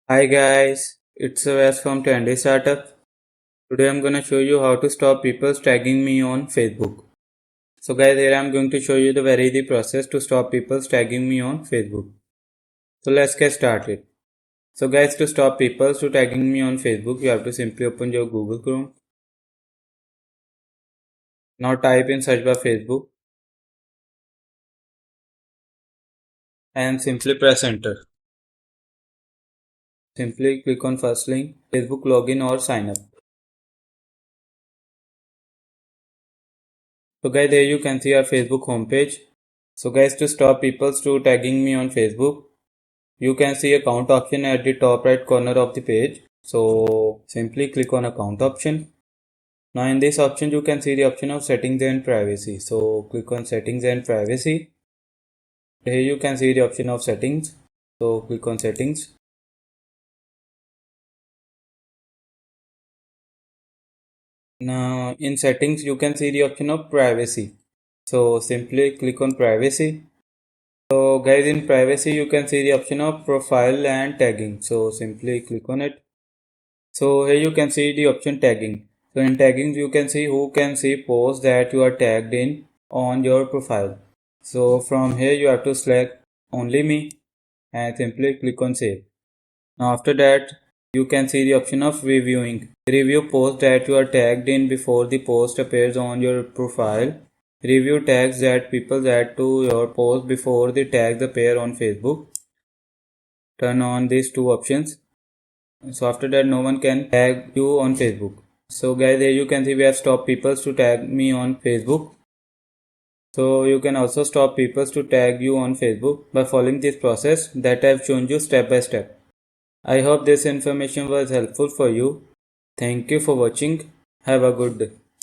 Hi guys, it's Wes from Trendy Startup. Today I'm gonna show you how to stop people tagging me on Facebook. So guys, here I'm going to show you the very easy process to stop people tagging me on Facebook. So let's get started. So guys, to stop people tagging me on Facebook, you have to simply open your Google Chrome. Now type in search bar Facebook and simply press enter. Simply click on first link, Facebook login or sign up. So guys, here you can see our Facebook homepage. So guys, to stop people tagging me on Facebook, you can see account option at the top right corner of the page. So simply click on account option. Now in this option you can see the option of settings and privacy. So click on settings and privacy. Here you can see the option of settings. So click on settings. Now in settings you can see the option of privacy. So simply click on privacy. So guys, in privacy you can see the option of profile and tagging. So simply click on it. So here you can see the option tagging. So in tagging you can see who can see posts that you are tagged in on your profile. So from here you have to select only me and simply click on save. Now after that you can see the option of reviewing. Review posts that you are tagged in before the post appears on your profile. Review tags that people add to your post before the tags appear on Facebook. Turn on these two options. So after that no one can tag you on Facebook. So guys, here you can see we have stopped people to tag me on Facebook. So you can also stop people to tag you on Facebook by following this process that I have shown you step by step. I hope this information was helpful for you. Thank you for watching. Have a good day.